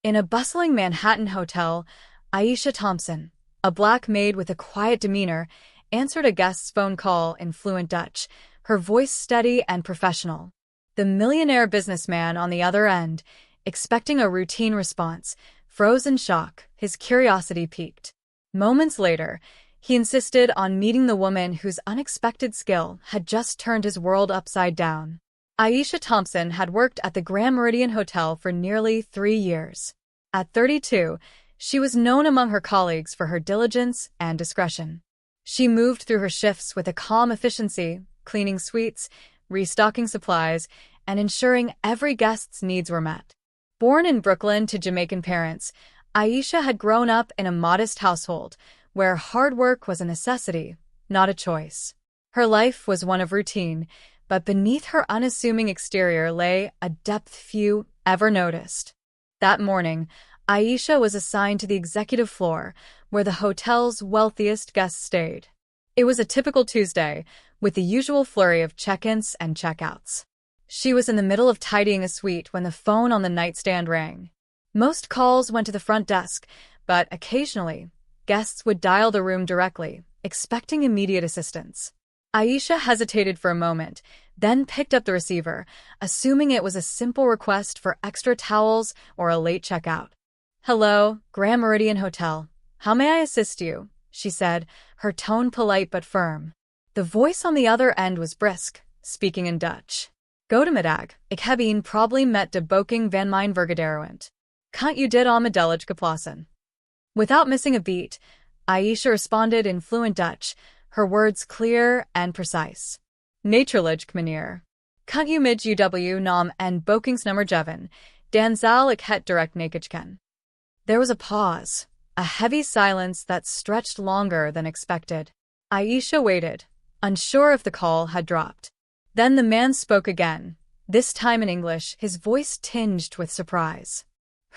In a bustling Manhattan hotel, Aisha Thompson, a black maid with a quiet demeanor, answered a guest's phone call in fluent Dutch, her voice steady and professional. The millionaire businessman on the other end, expecting a routine response, froze in shock, his curiosity piqued. Moments later, he insisted on meeting the woman whose unexpected skill had just turned his world upside down. Aisha Thompson had worked at the Grand Meridian Hotel for nearly 3 years. At 32, she was known among her colleagues for her diligence and discretion. She moved through her shifts with a calm efficiency, cleaning suites, restocking supplies, and ensuring every guest's needs were met. Born in Brooklyn to Jamaican parents, Aisha had grown up in a modest household where hard work was a necessity, not a choice. Her life was one of routine, but beneath her unassuming exterior lay a depth few ever noticed. That morning, Aisha was assigned to the executive floor, where the hotel's wealthiest guests stayed. It was a typical Tuesday, with the usual flurry of check-ins and check-outs. She was in the middle of tidying a suite when the phone on the nightstand rang. Most calls went to the front desk, but occasionally, guests would dial the room directly, expecting immediate assistance. Aisha hesitated for a moment, then picked up the receiver, assuming it was a simple request for extra towels or a late checkout. "Hello, Grand Meridian Hotel. How may I assist you?" she said, her tone polite but firm. The voice on the other end was brisk, speaking in Dutch. "Goedemiddag, ik heb een probleem met de booking van mijn vergadering. Kunt u dit onmiddellijk oplossen?" Without missing a beat, Aisha responded in fluent Dutch, her words clear and precise. "Natuurlijk, meneer. Kunt u met uw naam en boekingsnummer geven, dan zal ik het direct nakijken." There was a pause, a heavy silence that stretched longer than expected. Aisha waited, unsure if the call had dropped. Then the man spoke again, this time in English, his voice tinged with surprise.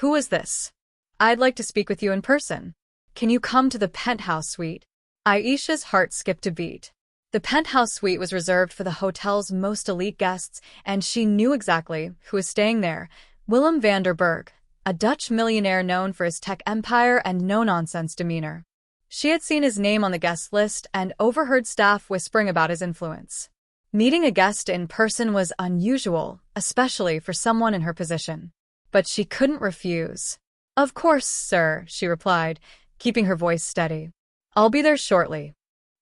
"Who was this? I'd like to speak with you in person. Can you come to the penthouse suite?" Aisha's heart skipped a beat. The penthouse suite was reserved for the hotel's most elite guests, and she knew exactly who was staying there: Willem van der Berg, a Dutch millionaire known for his tech empire and no-nonsense demeanor. She had seen his name on the guest list and overheard staff whispering about his influence. Meeting a guest in person was unusual, especially for someone in her position. But she couldn't refuse. "Of course, sir," she replied, keeping her voice steady. "I'll be there shortly."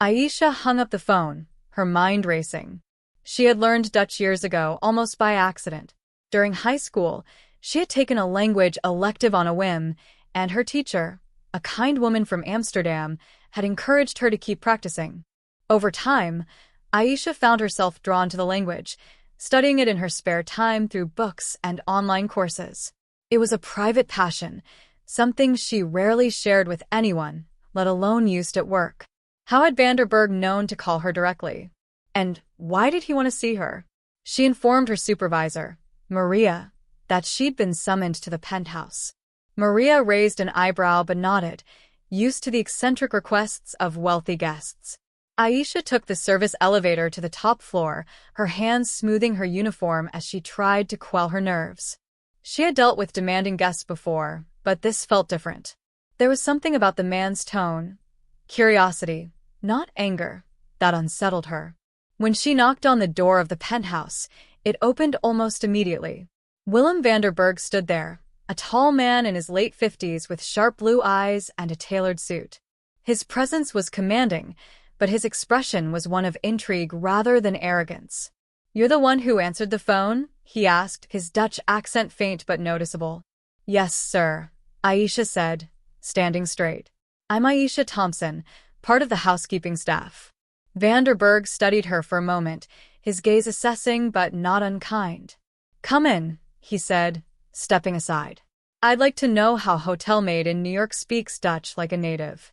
Aisha hung up the phone, her mind racing. She had learned Dutch years ago, almost by accident. During high school, she had taken a language elective on a whim, and her teacher, a kind woman from Amsterdam, had encouraged her to keep practicing. Over time, Aisha found herself drawn to the language, studying it in her spare time through books and online courses. It was a private passion, something she rarely shared with anyone, let alone used at work. How had van der Berg known to call her directly? And why did he want to see her? She informed her supervisor, Maria, that she'd been summoned to the penthouse. Maria raised an eyebrow but nodded, used to the eccentric requests of wealthy guests. Aisha took the service elevator to the top floor, her hands smoothing her uniform as she tried to quell her nerves. She had dealt with demanding guests before, but this felt different. There was something about the man's tone, curiosity, not anger, that unsettled her. When she knocked on the door of the penthouse, it opened almost immediately. Willem van der Berg stood there, a tall man in his late 50s with sharp blue eyes and a tailored suit. His presence was commanding, but his expression was one of intrigue rather than arrogance. "You're the one who answered the phone?" he asked, his Dutch accent faint but noticeable. "Yes, sir," Aisha said, standing straight. "I'm Aisha Thompson, part of the housekeeping staff." Van der Berg studied her for a moment, his gaze assessing but not unkind. "Come in," he said, stepping aside. "I'd like to know how Hotel Maid in New York speaks Dutch like a native."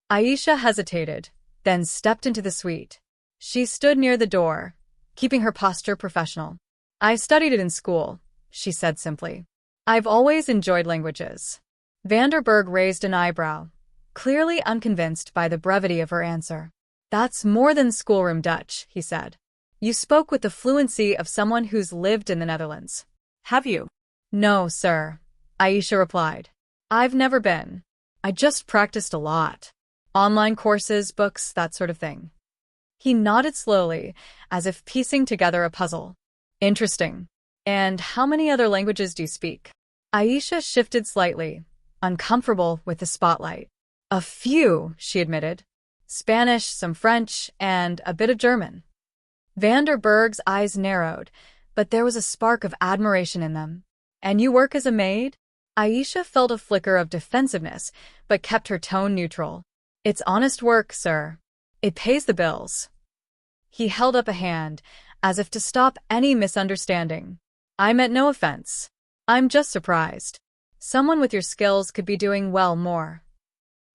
Aisha hesitated, then stepped into the suite. She stood near the door, keeping her posture professional. "I studied it in school," she said simply. "I've always enjoyed languages." Van der Berg raised an eyebrow, clearly unconvinced by the brevity of her answer. "That's more than schoolroom Dutch," he said. "You spoke with the fluency of someone who's lived in the Netherlands. Have you?" "No, sir," Aisha replied. I've never been. I just practiced a lot. Online courses, books, that sort of thing. He nodded slowly, as if piecing together a puzzle. Interesting. And how many other languages do you speak? Aisha shifted slightly, uncomfortable with the spotlight. A few, she admitted. Spanish, some French, and a bit of German. Vanderberg's eyes narrowed, but there was a spark of admiration in them. And you work as a maid? Aisha felt a flicker of defensiveness, but kept her tone neutral. It's honest work, sir. It pays the bills. He held up a hand, as if to stop any misunderstanding. I meant no offense. I'm just surprised. Someone with your skills could be doing well more.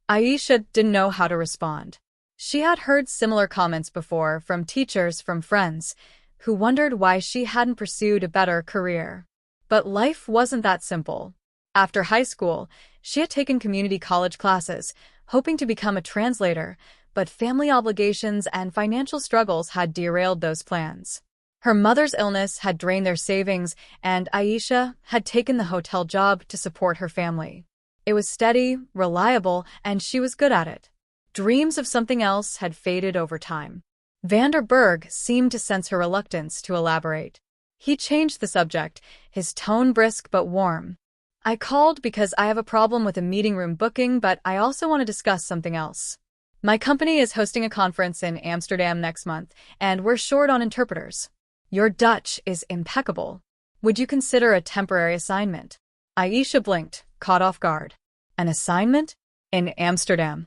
Aisha didn't know how to respond. She had heard similar comments before from teachers, from friends, who wondered why she hadn't pursued a better career. But life wasn't that simple. After high school, she had taken community college classes, hoping to become a translator, but family obligations and financial struggles had derailed those plans. Her mother's illness had drained their savings, and Aisha had taken the hotel job to support her family. It was steady, reliable, and she was good at it. Dreams of something else had faded over time. Vanderberg seemed to sense her reluctance to elaborate. He changed the subject, his tone brisk but warm. I called because I have a problem with a meeting room booking, but I also want to discuss something else. My company is hosting a conference in Amsterdam next month, and we're short on interpreters. Your Dutch is impeccable. Would you consider a temporary assignment? Aisha blinked, caught off guard. An assignment? In Amsterdam?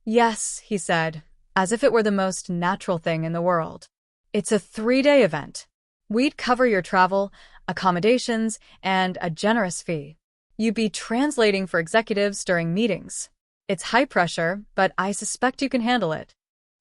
Yes, he said, as if it were the most natural thing in the world. It's a 3-day event. We'd cover your travel, accommodations, and a generous fee. You'd be translating for executives during meetings. It's high pressure, but I suspect you can handle it.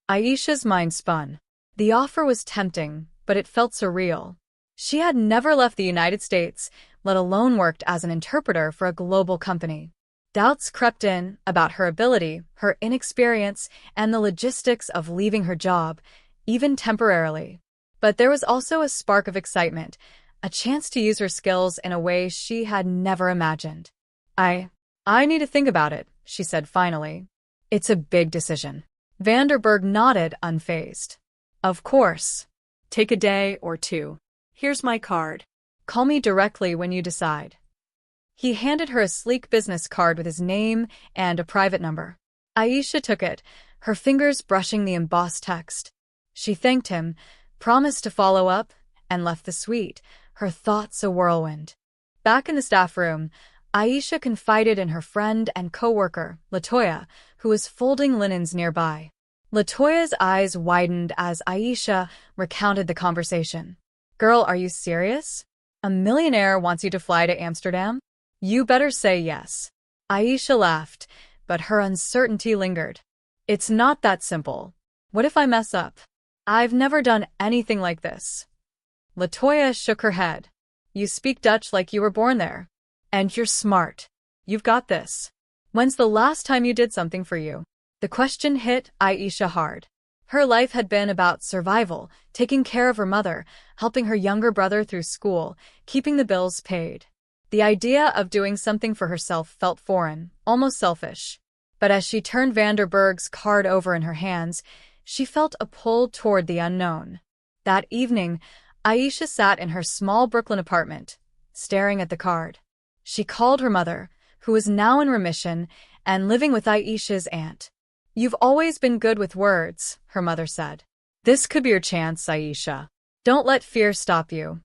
Aisha's mind spun. The offer was tempting, but it felt surreal. She had never left the United States, let alone worked as an interpreter for a global company. Doubts crept in about her ability, her inexperience, and the logistics of leaving her job, even temporarily. But there was also a spark of excitement, a chance to use her skills in a way she had never imagined. I need to think about it, she said finally. It's a big decision. Vanderberg nodded, unfazed. Of course. Take a day or two. Here's my card. Call me directly when you decide. He handed her a sleek business card with his name and a private number. Aisha took it, her fingers brushing the embossed text. She thanked him, promised to follow up, and left the suite, her thoughts a whirlwind. Back in the staff room, Aisha confided in her friend and co-worker, Latoya, who was folding linens nearby. Latoya's eyes widened as Aisha recounted the conversation. Girl, are you serious? A millionaire wants you to fly to Amsterdam? You better say yes. Aisha laughed, but her uncertainty lingered. It's not that simple. What if I mess up? I've never done anything like this. Latoya shook her head. You speak Dutch like you were born there. And you're smart. You've got this. When's the last time you did something for you? The question hit Aisha hard. Her life had been about survival, taking care of her mother, helping her younger brother through school, keeping the bills paid. The idea of doing something for herself felt foreign, almost selfish. But as she turned Vanderberg's card over in her hands, she felt a pull toward the unknown. That evening, Aisha sat in her small Brooklyn apartment, staring at the card. She called her mother, who was now in remission and living with Aisha's aunt. You've always been good with words, her mother said. This could be your chance, Aisha. Don't let fear stop you.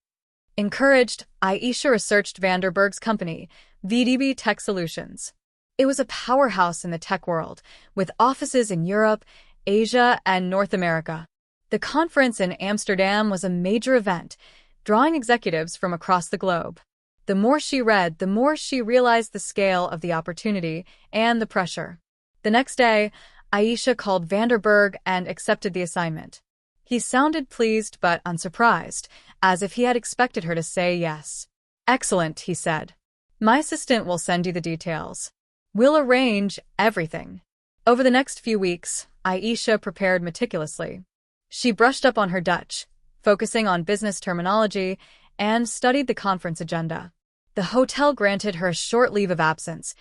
Encouraged, Aisha researched Vanderberg's company, VDB Tech Solutions. It was a powerhouse in the tech world, with offices in Europe, Asia, and North America. The conference in Amsterdam was a major event, drawing executives from across the globe. The more she read, the more she realized the scale of the opportunity and the pressure. The next day, Aisha called Vanderberg and accepted the assignment. He sounded pleased but unsurprised, as if he had expected her to say yes. Excellent, he said. My assistant will send you the details. We'll arrange everything. Over the next few weeks, Aisha prepared meticulously. She brushed up on her Dutch, focusing on business terminology, and studied the conference agenda. The hotel granted her a short leave of absence,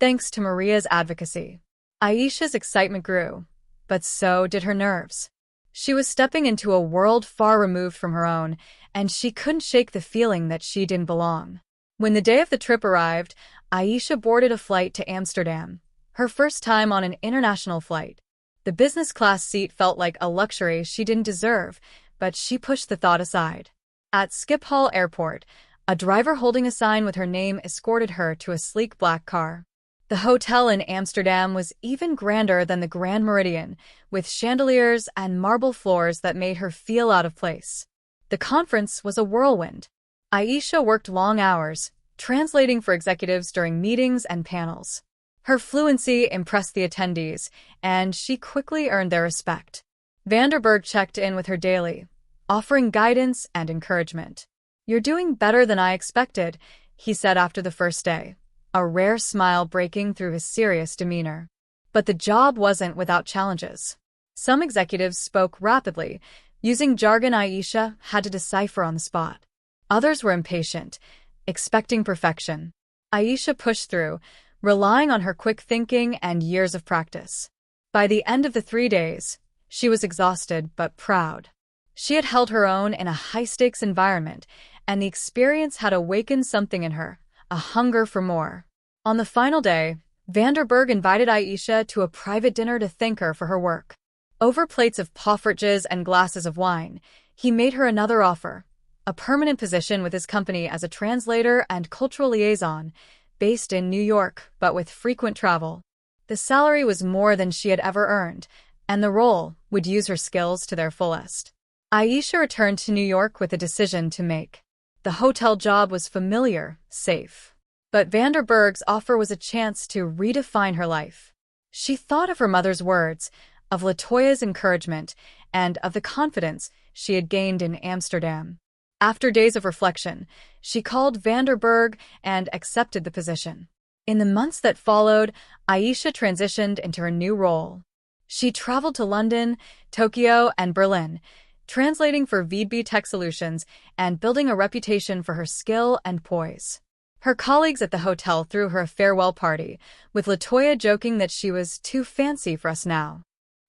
thanks to Maria's advocacy. Aisha's excitement grew, but so did her nerves. She was stepping into a world far removed from her own, and she couldn't shake the feeling that she didn't belong. When the day of the trip arrived, Aisha boarded a flight to Amsterdam, her first time on an international flight. The business class seat felt like a luxury she didn't deserve, but she pushed the thought aside. At Schiphol Airport, a driver holding a sign with her name escorted her to a sleek black car. The hotel in Amsterdam was even grander than the Grand Meridian, with chandeliers and marble floors that made her feel out of place. The conference was a whirlwind. Aisha worked long hours, translating for executives during meetings and panels. Her fluency impressed the attendees, and she quickly earned their respect. Vanderberg checked in with her daily, offering guidance and encouragement. "You're doing better than I expected," he said after the first day, a rare smile breaking through his serious demeanor. But the job wasn't without challenges. Some executives spoke rapidly, using jargon Aisha had to decipher on the spot. Others were impatient, expecting perfection. Aisha pushed through, relying on her quick thinking and years of practice. By the end of the 3 days, she was exhausted but proud. She had held her own in a high-stakes environment, and the experience had awakened something in her, a hunger for more. On the final day, Vanderberg invited Aisha to a private dinner to thank her for her work. Over plates of poffertjes and glasses of wine, he made her another offer, a permanent position with his company as a translator and cultural liaison, based in New York but with frequent travel. The salary was more than she had ever earned, and the role would use her skills to their fullest. Aisha returned to New York with a decision to make. The hotel job was familiar, safe. But Vanderberg's offer was a chance to redefine her life. She thought of her mother's words, of Latoya's encouragement, and of the confidence she had gained in Amsterdam. After days of reflection, she called Vanderberg and accepted the position. In the months that followed, Aisha transitioned into her new role. She traveled to London, Tokyo, and Berlin, translating for VB Tech Solutions and building a reputation for her skill and poise. Her colleagues at the hotel threw her a farewell party, with Latoya joking that she was too fancy for us now.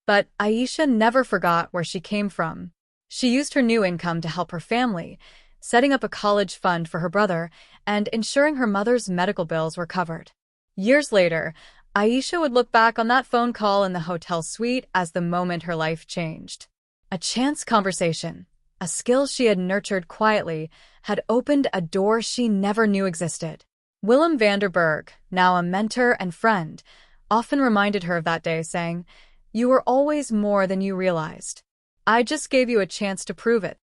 But Aisha never forgot where she came from. She used her new income to help her family, setting up a college fund for her brother and ensuring her mother's medical bills were covered. Years later, Aisha would look back on that phone call in the hotel suite as the moment her life changed. A chance conversation, a skill she had nurtured quietly, had opened a door she never knew existed. Willem Vanderberg, now a mentor and friend, often reminded her of that day, saying, "You were always more than you realized. I just gave you a chance to prove it."